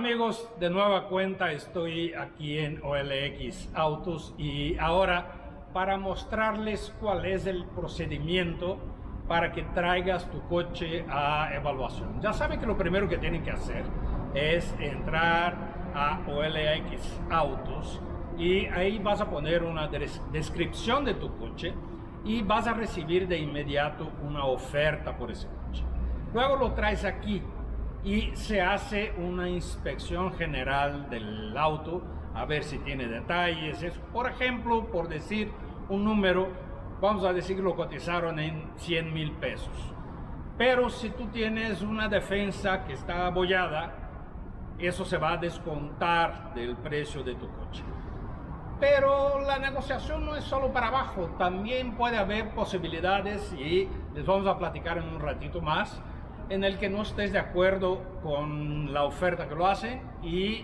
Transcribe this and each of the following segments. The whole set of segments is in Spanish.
amigos, de nueva cuenta estoy aquí en OLX Autos y ahora para mostrarles cuál es el procedimiento para que traigas tu coche a evaluación. Ya saben que lo primero que tienen que hacer es entrar a OLX Autos y ahí vas a poner una descripción de tu coche y vas a recibir de inmediato una oferta por ese coche. Luego lo traes aquí y se hace una inspección general del auto a ver si tiene detalles. Por ejemplo, por decir un número, vamos a decir que lo cotizaron en 100,000 pesos. Pero si tú tienes una defensa que está abollada, eso se va a descontar del precio de tu coche. Pero la negociación no es solo para abajo, también puede haber posibilidades, y les vamos a platicar en un ratito más, en el que no estés de acuerdo con la oferta que lo hacen y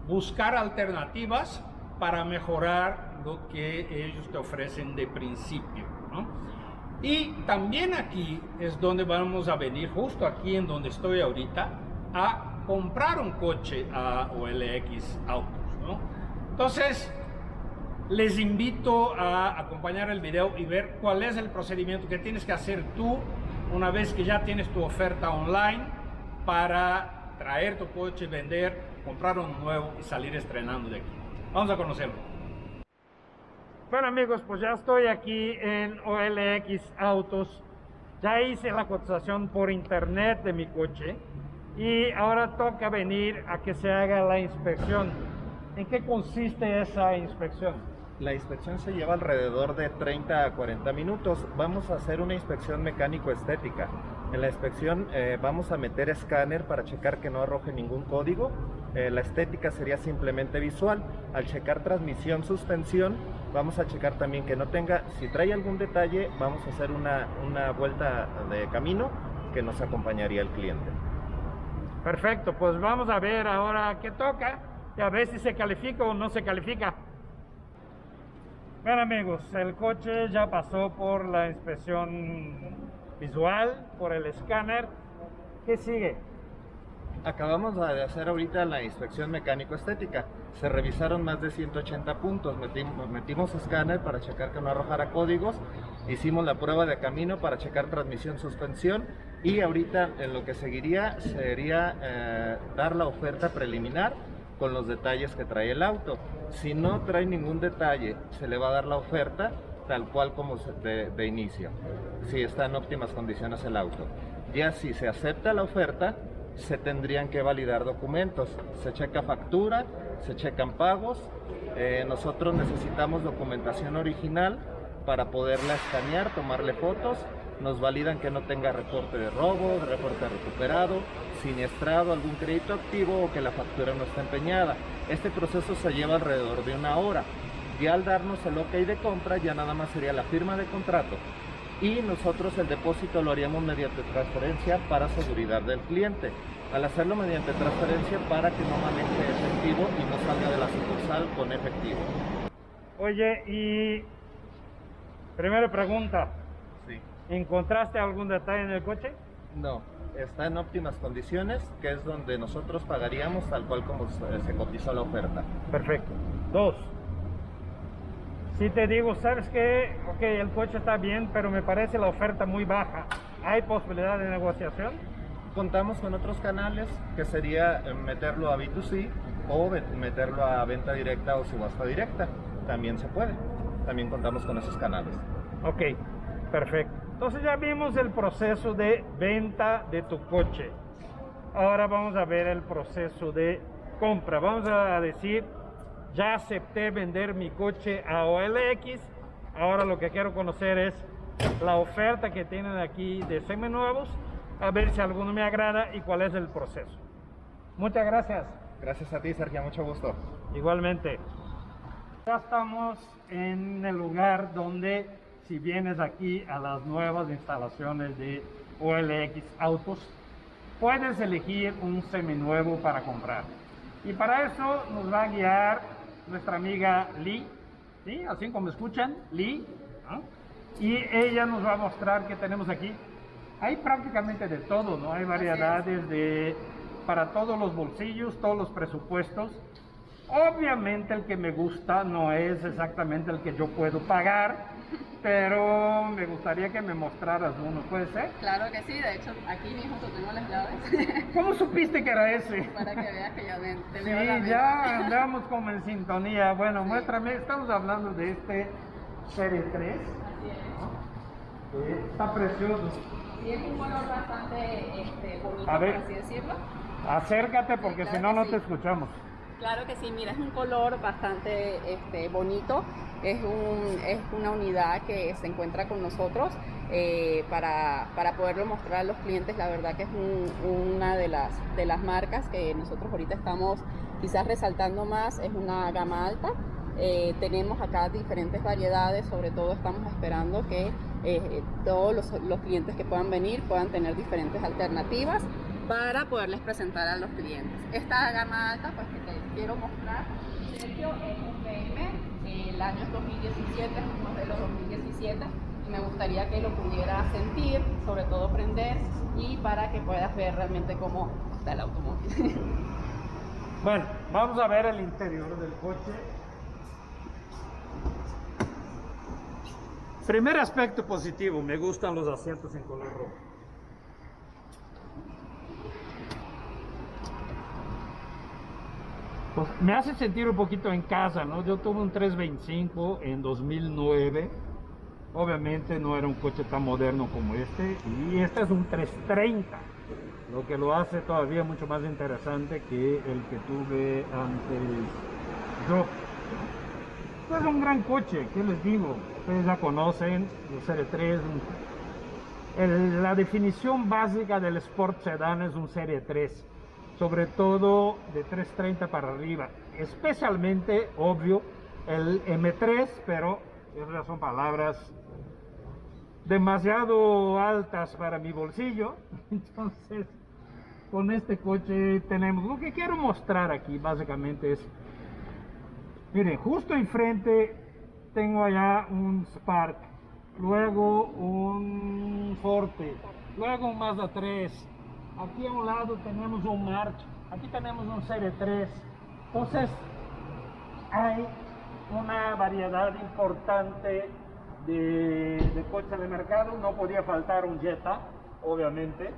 buscar alternativas para mejorar lo que ellos te ofrecen de principio, ¿no? Y también aquí es donde vamos a venir, justo aquí en donde estoy ahorita, a comprar un coche a OLX Autos, ¿no? Entonces, les invito a acompañar el video y ver cuál es el procedimiento que tienes que hacer tú una vez que ya tienes tu oferta online para traer tu coche, vender, comprar uno nuevo y salir estrenando de aquí. Vamos a conocerlo. Bueno amigos, pues ya estoy aquí en OLX Autos. Ya hice la cotización por internet de mi coche y ahora toca venir a que se haga la inspección. ¿En qué consiste esa inspección? La inspección se lleva alrededor de 30 a 40 minutos. Vamos a hacer una inspección mecánico-estética. En la inspección vamos a meter escáner para checar que no arroje ningún código. La estética sería simplemente visual. Al checar transmisión, suspensión, vamos a checar también que no tenga, si trae algún detalle, vamos a hacer una vuelta de camino que nos acompañaría el cliente. Perfecto, pues vamos a ver ahora qué toca y a ver si se califica o no se califica. Bueno amigos, el coche ya pasó por la inspección visual, por el escáner. ¿Qué sigue? Acabamos de hacer ahorita la inspección mecánico-estética. Se revisaron más de 180 puntos. Metimos escáner para checar que no arrojara códigos. Hicimos la prueba de camino para checar transmisión, suspensión. Y ahorita en lo que seguiría sería dar la oferta preliminar con los detalles que trae el auto. Si no trae ningún detalle, se le va a dar la oferta tal cual como de inicio, si está en óptimas condiciones el auto. Ya si se acepta la oferta, se tendrían que validar documentos. Se checa factura, se checan pagos. Nosotros necesitamos documentación original para poderla escanear, tomarle fotos. Nos validan que no tenga reporte de robo, reporte recuperado, siniestrado, algún crédito activo o que la factura no está empeñada. Este proceso se lleva alrededor de 1 hora. Y al darnos el ok de compra, ya nada más sería la firma de contrato. Y nosotros el depósito lo haríamos mediante transferencia para seguridad del cliente. Al hacerlo mediante transferencia para que no maneje efectivo y no salga de la sucursal con efectivo. Oye, y primera pregunta. Sí. ¿Encontraste algún detalle en el coche? No, está en óptimas condiciones, que es donde nosotros pagaríamos tal cual como se cotizó la oferta. Perfecto. 2. Si te digo, ¿sabes qué? Ok, el coche está bien, pero me parece la oferta muy baja. ¿Hay posibilidad de negociación? Contamos con otros canales, que sería meterlo a B2C o meterlo a venta directa o subasta directa. También se puede. También contamos con esos canales. Ok, perfecto. Entonces ya vimos el proceso de venta de tu coche. Ahora vamos a ver el proceso de compra. Vamos a decir, ya acepté vender mi coche a OLX. Ahora lo que quiero conocer es la oferta que tienen aquí de seminuevos, a ver si alguno me agrada y cuál es el proceso. Muchas gracias. Gracias a ti, Sergio, mucho gusto. Igualmente. Ya estamos en el lugar donde, si vienes aquí a las nuevas instalaciones de OLX Autos, puedes elegir un seminuevo para comprar. Y para eso nos va a guiar nuestra amiga Lee, ¿sí? Así como escuchan, Lee, ¿no? Y ella nos va a mostrar qué tenemos aquí. Hay prácticamente de todo, ¿no? Hay variedades de para todos los bolsillos, todos los presupuestos. Obviamente el que me gusta no es exactamente el que yo puedo pagar, pero me gustaría que me mostraras uno, ¿puede ser? Claro que sí, de hecho aquí mismo tengo las llaves. ¿Cómo supiste que era ese? Para que veas que ya te Sí, leo la mente. ya andamos como en sintonía. Bueno, sí. Muéstrame, estamos hablando de este Serie 3. Así es. Está precioso. Sí, es un color bastante bonito, A ver, por así decirlo. Acércate porque Claro si no, que no sí. te escuchamos. Claro que sí, mira, es un color bastante bonito, es una unidad que se encuentra con nosotros para poderlo mostrar a los clientes. La verdad que es una de las marcas que nosotros ahorita estamos quizás resaltando más, es una gama alta. Tenemos acá diferentes variedades, sobre todo estamos esperando que todos los clientes que puedan venir puedan tener diferentes alternativas para poderles presentar a los clientes. Esta gama alta, pues que te quiero mostrar, Sergio, es un BM, el año es 2017, es un modelo 2017, y me gustaría que lo pudieras sentir, sobre todo prender, y para que puedas ver realmente cómo está el automóvil. Bueno, vamos a ver el interior del coche. Primer aspecto positivo, me gustan los asientos en color rojo. Pues me hace sentir un poquito en casa, ¿no? Yo tuve un 325 en 2009. Obviamente no era un coche tan moderno como este. Y este es un 330, lo que lo hace todavía mucho más interesante que el que tuve antes yo. Este es un gran coche, ¿qué les digo? Ustedes ya conocen el Serie 3. La definición básica del Sport Sedan es un Serie 3. Sobre todo de 330 para arriba, especialmente, obvio, el M3, pero esas son palabras demasiado altas para mi bolsillo. Entonces, con este coche tenemos, lo que quiero mostrar aquí básicamente es, miren, justo enfrente tengo allá un Spark, luego un Forte, luego un Mazda 3. Aquí a un lado tenemos un March, aquí tenemos un Serie 3. Entonces hay una variedad importante de coches de mercado. No podía faltar un Jetta, obviamente,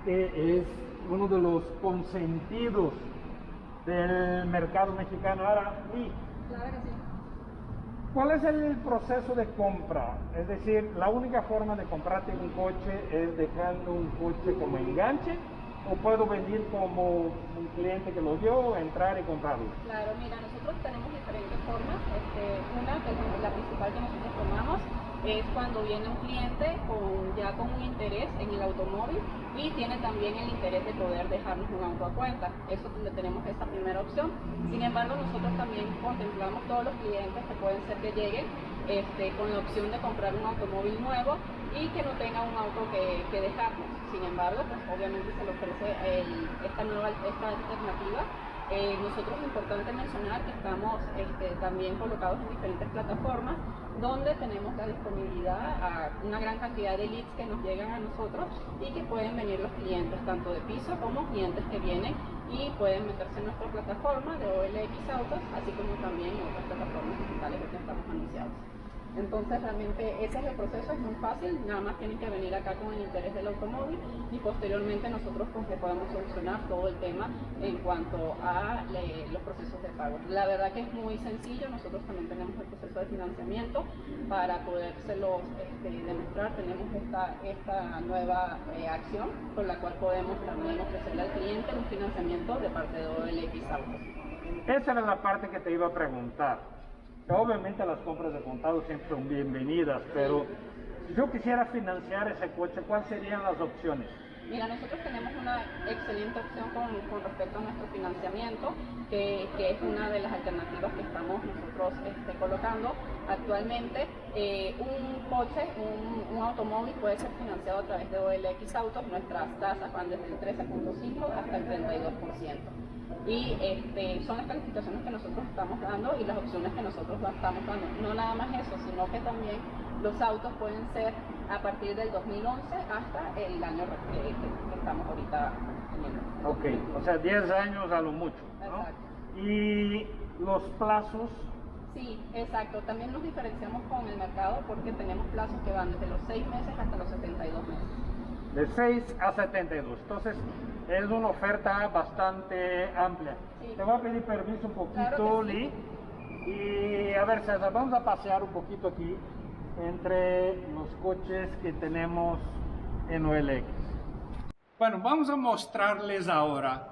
que es uno de los consentidos del mercado mexicano. Ahora, Claro que sí. ¿cuál es el proceso de compra? Es decir, la única forma de comprarte un coche es dejando un coche como enganche, o puedo venir como un cliente que lo dio, entrar y comprarlo. Claro, mira, nosotros tenemos diferentes formas. Una, que es la principal que nosotros tomamos, es cuando viene un cliente ya con un interés en el automóvil y tiene también el interés de poder dejarnos un auto a cuenta. Eso es donde tenemos esa primera opción. Sin embargo, nosotros también contemplamos todos los clientes que pueden ser que lleguen con la opción de comprar un automóvil nuevo y que no tenga un auto que dejarnos. Sin embargo, pues obviamente se le ofrece esta alternativa. Nosotros es importante mencionar que estamos también colocados en diferentes plataformas donde tenemos la disponibilidad a una gran cantidad de leads que nos llegan a nosotros y que pueden venir los clientes tanto de piso como clientes que vienen y pueden meterse en nuestra plataforma de OLX Autos, así como también en otras plataformas digitales que estamos anunciados. Entonces realmente ese es el proceso, es muy fácil, nada más tienen que venir acá con el interés del automóvil y posteriormente nosotros pues le podemos solucionar todo el tema en cuanto a los procesos de pago. La verdad que es muy sencillo, nosotros también tenemos el proceso de financiamiento para podérselo demostrar. Tenemos esta nueva acción con la cual podemos también ofrecerle al cliente un financiamiento de parte de OLX Autos. Esa era la parte que te iba a preguntar. Obviamente las compras de contado siempre son bienvenidas, pero si yo quisiera financiar ese coche, ¿cuáles serían las opciones? Mira, nosotros tenemos una excelente opción con respecto a nuestro financiamiento, que es una de las alternativas que estamos nosotros colocando actualmente. Un coche, un automóvil puede ser financiado a través de OLX Autos. Nuestras tasas van desde el 13.5 hasta el 32%. Y son las calificaciones que nosotros estamos dando y las opciones que nosotros estamos dando. No nada más eso, sino que también los autos pueden ser a partir del 2011 hasta el año que estamos ahorita teniendo. Ok, o sea, 10 años a lo mucho, ¿no? Exacto. Y los plazos. Sí, exacto. También nos diferenciamos con el mercado porque tenemos plazos que van desde los 6 meses hasta los 72 meses. De 6 a 72. Entonces, es una oferta bastante amplia. Sí. Te voy a pedir permiso un poquito, Claro que sí. Lee. Y a ver, César, vamos a pasear un poquito aquí entre los coches que tenemos en OLX. Bueno, vamos a mostrarles ahora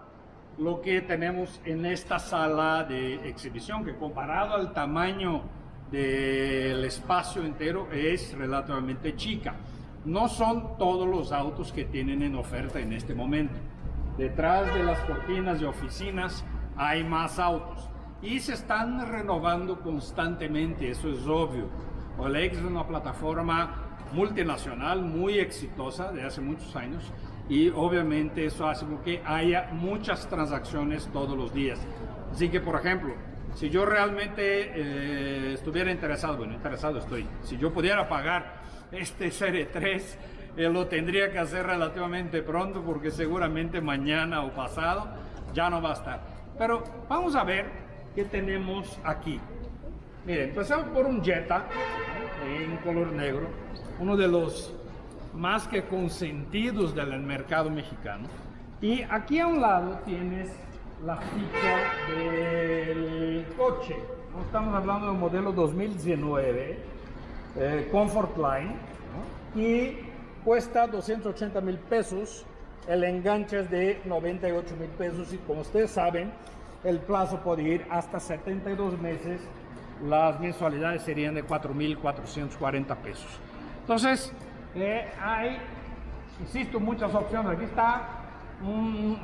lo que tenemos en esta sala de exhibición, que comparado al tamaño del espacio entero es relativamente chica. No son todos los autos que tienen en oferta en este momento. Detrás de las cortinas de oficinas hay más autos y se están renovando constantemente, eso es obvio. OLX es una plataforma multinacional muy exitosa de hace muchos años y obviamente eso hace que haya muchas transacciones todos los días. Así que, por ejemplo, si yo realmente estuviera interesado, bueno, interesado estoy, si yo pudiera pagar este Serie 3, lo tendría que hacer relativamente pronto porque seguramente mañana o pasado ya no va a estar. Pero vamos a ver qué tenemos aquí. Miren, empezamos por un Jetta en color negro, uno de los más que consentidos del mercado mexicano. Y aquí a un lado tienes la ficha del coche. ¿No? Estamos hablando del modelo 2019, Comfort Line, ¿no? Y cuesta 280,000 pesos. El enganche es de 98,000 pesos y como ustedes saben, el plazo puede ir hasta 72 meses. Las mensualidades serían de 4,440 pesos. Entonces, hay, insisto, muchas opciones. Aquí está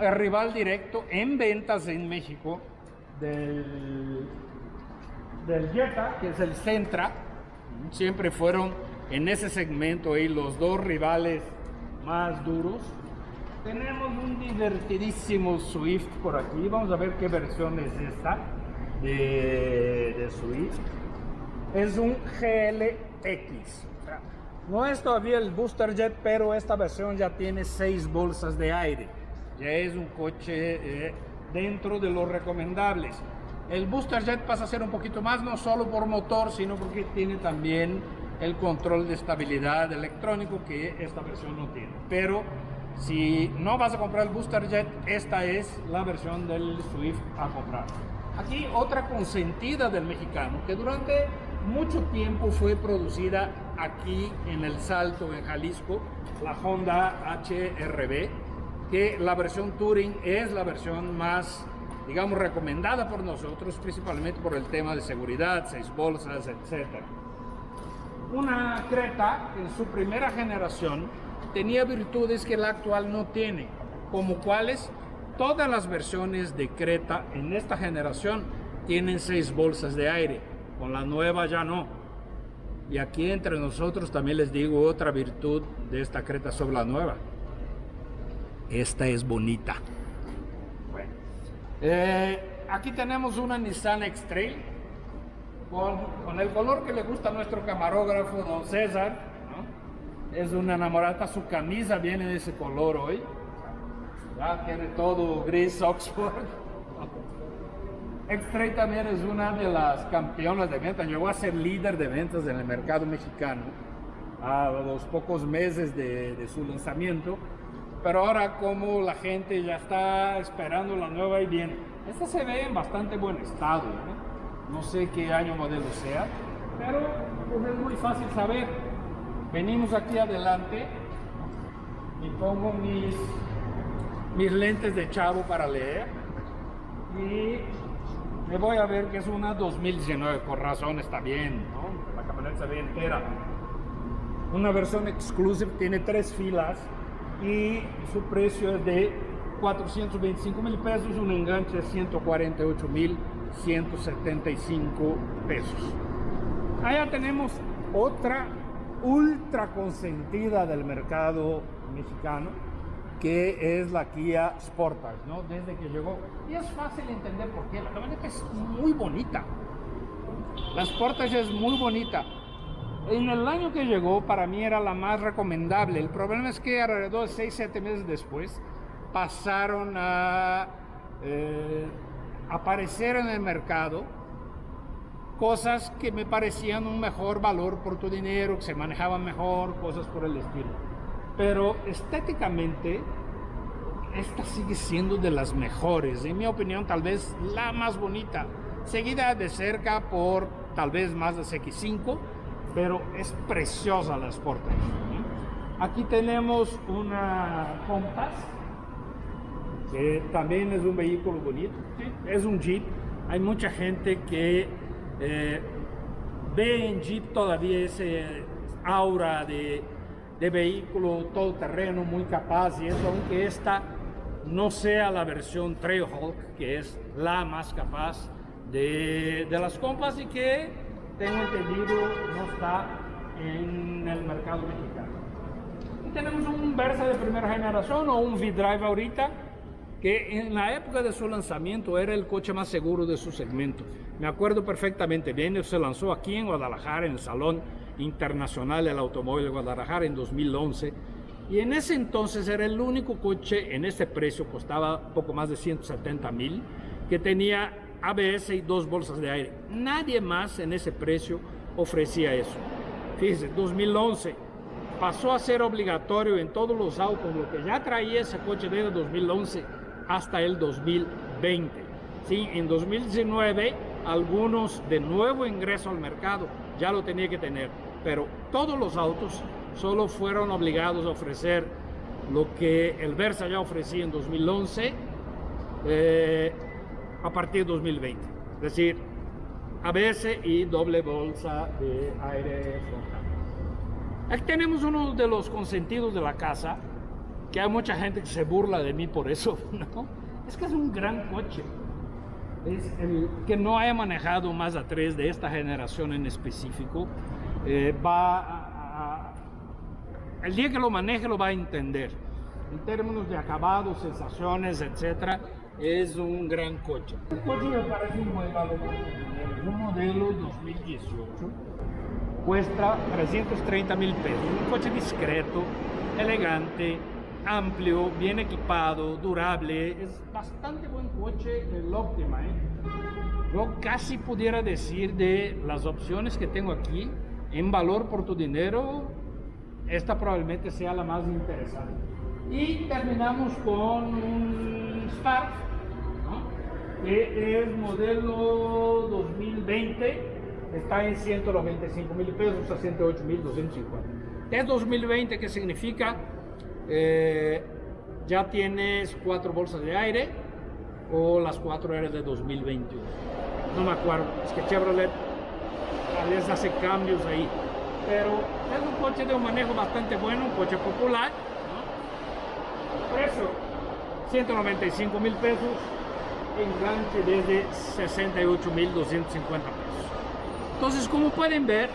el rival directo en ventas en México del Jetta, que es el Sentra. Siempre fueron en ese segmento ahí los dos rivales más duros. Tenemos un divertidísimo Swift por aquí. Vamos a ver qué versión es esta de Swift. Es un GLX. No es todavía el Booster Jet, pero esta versión ya tiene 6 bolsas de aire. Ya es un coche dentro de los recomendables. El Booster Jet pasa a ser un poquito más, no solo por motor, sino porque tiene también el control de estabilidad electrónico que esta versión no tiene. Pero si no vas a comprar el Booster Jet, esta es la versión del Swift a comprar. Aquí otra consentida del mexicano, que durante mucho tiempo fue producida aquí en El Salto, en Jalisco, la Honda HR-V, que la versión Touring es la versión más, digamos, recomendada por nosotros, principalmente por el tema de seguridad, 6 bolsas, etc. Una Creta en su primera generación tenía virtudes que la actual no tiene, como cuáles todas las versiones de Creta en esta generación tienen 6 bolsas de aire, con la nueva ya no. Y aquí entre nosotros también les digo otra virtud de esta Creta sobre la nueva. Esta es bonita. Bueno, aquí tenemos una Nissan X-Trail con el color que le gusta a nuestro camarógrafo don César, ¿no? Es una enamorada, su camisa viene de ese color hoy. Ya tiene todo gris Oxford. X-Trail también es una de las campeonas de ventas. Llegó a ser líder de ventas en el mercado mexicano a los pocos meses de su lanzamiento. Pero ahora, como la gente ya está esperando la nueva y bien, esta se ve en bastante buen estado, ¿no? No sé qué año modelo sea, pero pues es muy fácil saber. Venimos aquí adelante y pongo mis lentes de chavo para leer y me voy a ver que es una 2019, por razón está bien, ¿no? La camioneta se ve entera. Una versión exclusive, tiene 3 filas y su precio es de 425,000 pesos, un enganche de 148,175 pesos. Allá tenemos otra ultra consentida del mercado mexicano, que es la Kia Sportage, ¿no? Desde que llegó. Y es fácil entender por qué. La camioneta es muy bonita. La Sportage es muy bonita. En el año que llegó, para mí era la más recomendable. El problema es que alrededor de 6-7 meses después pasaron a aparecer en el mercado cosas que me parecían un mejor valor por tu dinero, que se manejaban mejor, cosas por el estilo. Pero estéticamente, esta sigue siendo de las mejores. En mi opinión, tal vez la más bonita. Seguida de cerca por tal vez Mazda CX-5, pero es preciosa la Sportage. Aquí tenemos una Compass, que también es un vehículo bonito. ¿Sí? Es un Jeep. Hay mucha gente que ve en Jeep todavía ese aura de vehículo todoterreno muy capaz, y eso, aunque esta no sea la versión Trailhawk, que es la más capaz de las Compass y que tengo entendido no está en el mercado mexicano. Y tenemos un Versa de primera generación o un V-Drive ahorita, que en la época de su lanzamiento era el coche más seguro de su segmento. Me acuerdo perfectamente bien, se lanzó aquí en Guadalajara, en el Salón Internacional del Automóvil de Guadalajara en 2011, y en ese entonces era el único coche en ese precio, costaba poco más de 170,000, que tenía ABS y 2 bolsas de aire. Nadie más en ese precio ofrecía eso. Fíjense, 2011 pasó a ser obligatorio en todos los autos, lo que ya traía ese coche desde 2011 hasta el 2020. Sí, en 2019 algunos de nuevo ingreso al mercado ya lo tenía que tener, pero todos los autos solo fueron obligados a ofrecer lo que el Versa ya ofrecía en 2011 a partir de 2020, es decir, ABS y doble bolsa de aire frontal. Aquí tenemos uno de los consentidos de la casa, que hay mucha gente que se burla de mí por eso, ¿no? Es que es un gran coche. Es el que no haya manejado Mazda 3 de esta generación en específico, el día que lo maneje lo va a entender. En términos de acabado, sensaciones, etcétera, es un gran coche. El coche me parece un buen valor. Es un modelo 2018. Cuesta 330,000 pesos. Un coche discreto, elegante, amplio, bien equipado, durable. Es bastante buen coche el Optima. Yo casi pudiera decir, de las opciones que tengo aquí, en valor por tu dinero, esta probablemente sea la más interesante. Y terminamos con un Spark, ¿no? Que es modelo 2020, está en 195,000 pesos a 108,250. Es 2020, que significa ya tienes 4 bolsas de aire, o las 4 eran de 2021. No me acuerdo, es que Chevrolet a veces hace cambios ahí, pero es un coche de un manejo bastante bueno, un coche popular, ¿no? Precio 195,000 pesos, enganche desde 68,250 pesos. Entonces, como pueden ver,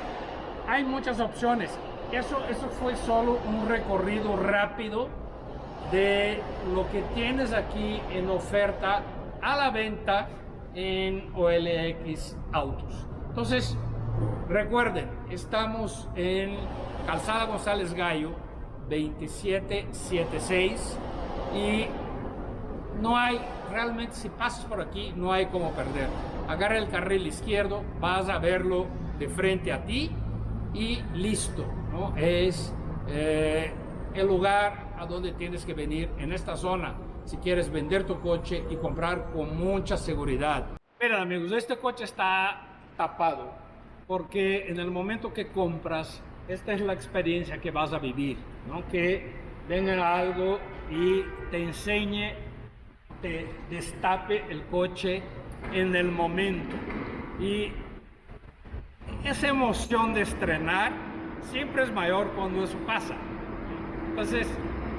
hay muchas opciones. Eso fue solo un recorrido rápido de lo que tienes aquí en oferta a la venta en OLX Autos. Entonces, recuerden, estamos en Calzada González Gallo 2776, y no hay, realmente, si pasas por aquí, no hay como perder. Agarra el carril izquierdo, vas a verlo de frente a ti y listo, ¿no? Es el lugar a donde tienes que venir en esta zona si quieres vender tu coche y comprar con mucha seguridad. Miren, amigos, este coche está tapado porque en el momento que compras, esta es la experiencia que vas a vivir, ¿no? Que venga algo y te enseñe, te destape el coche en el momento, y esa emoción de estrenar siempre es mayor cuando eso pasa. Entonces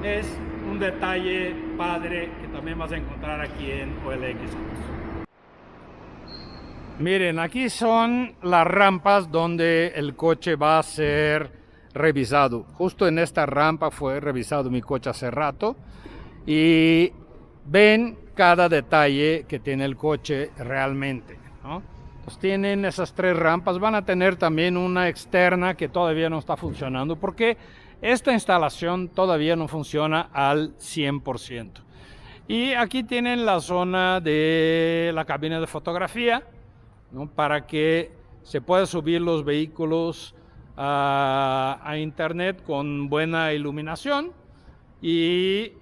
es un detalle padre que también vas a encontrar aquí en OLX. Miren, aquí son las rampas donde el coche va a ser revisado. Justo en esta rampa fue revisado mi coche hace rato, y ven cada detalle que tiene el coche realmente, ¿no? Pues tienen esas 3 rampas, van a tener también una externa que todavía no está funcionando porque esta instalación todavía no funciona al 100%. Y aquí tienen la zona de la cabina de fotografía, ¿no? Para que se pueda subir los vehículos a internet con buena iluminación y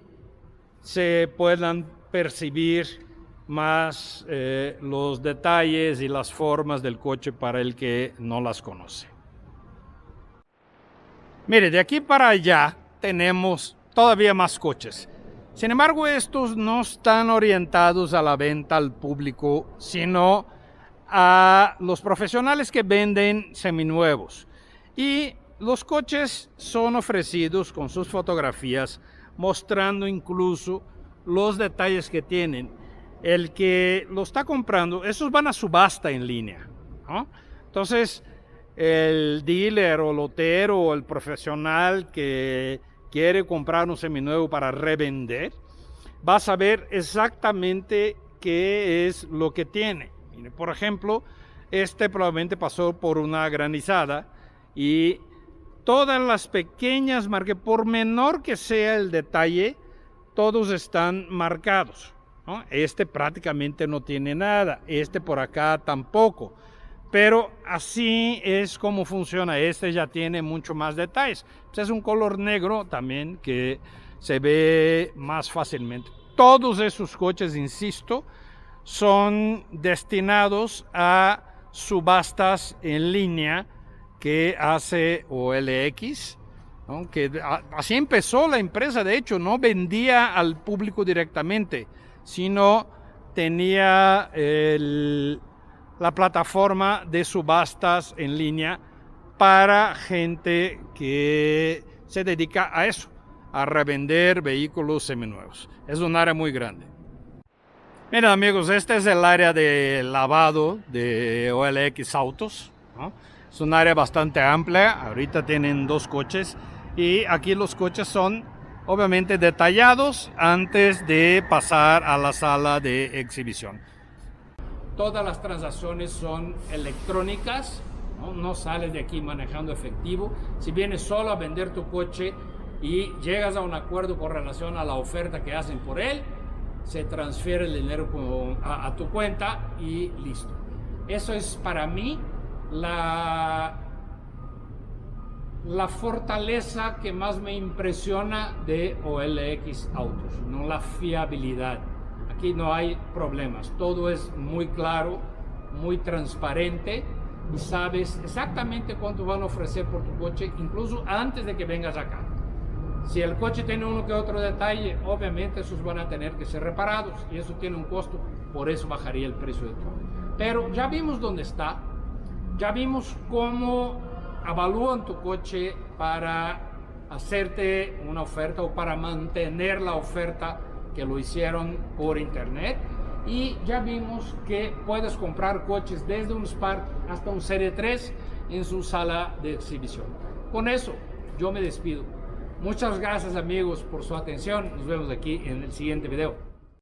se puedan percibir más los detalles y las formas del coche para el que no las conoce. Mire, de aquí para allá tenemos todavía más coches. Sin embargo, estos no están orientados a la venta al público, sino a los profesionales que venden seminuevos. Y los coches son ofrecidos con sus fotografías, mostrando incluso los detalles que tienen. El que lo está comprando, esos van a subasta en línea, ¿no? Entonces, el dealer o lotero o el profesional que quiere comprar un seminuevo para revender, va a saber exactamente qué es lo que tiene. Mire, por ejemplo, este probablemente pasó por una granizada y todas las pequeñas marcas, por menor que sea el detalle, todos están marcados, ¿no? Este prácticamente no tiene nada, este por acá tampoco. Pero así es como funciona. Este ya tiene mucho más detalles. Pues es un color negro también que se ve más fácilmente. Todos esos coches, insisto, son destinados a subastas en línea que hace OLX, ¿no? Que así empezó la empresa. De hecho, no vendía al público directamente, sino tenía la plataforma de subastas en línea para gente que se dedica a eso, a revender vehículos seminuevos. Es un área muy grande. Miren amigos, este es el área de lavado de OLX Autos, ¿no? Es un área bastante amplia. Ahorita tienen 2 coches y aquí los coches son obviamente detallados antes de pasar a la sala de exhibición. Todas las transacciones son electrónicas, ¿no? No sales de aquí manejando efectivo. Si vienes solo a vender tu coche y llegas a un acuerdo con relación a la oferta que hacen por él, se transfiere el dinero a tu cuenta y listo. Eso es para mí la fortaleza que más me impresiona de OLX Autos, no la fiabilidad. Aquí no hay problemas, todo es muy claro, muy transparente y sabes exactamente cuánto van a ofrecer por tu coche, incluso antes de que vengas acá. Si el coche tiene uno que otro detalle, obviamente esos van a tener que ser reparados y eso tiene un costo, por eso bajaría el precio de todo. Pero ya vimos dónde está, ya vimos cómo evalúan tu coche para hacerte una oferta o para mantener la oferta que lo hicieron por internet, y ya vimos que puedes comprar coches desde un Spark hasta un Serie 3 en su sala de exhibición. Con eso yo me despido. Muchas gracias amigos por su atención. Nos vemos aquí en el siguiente video.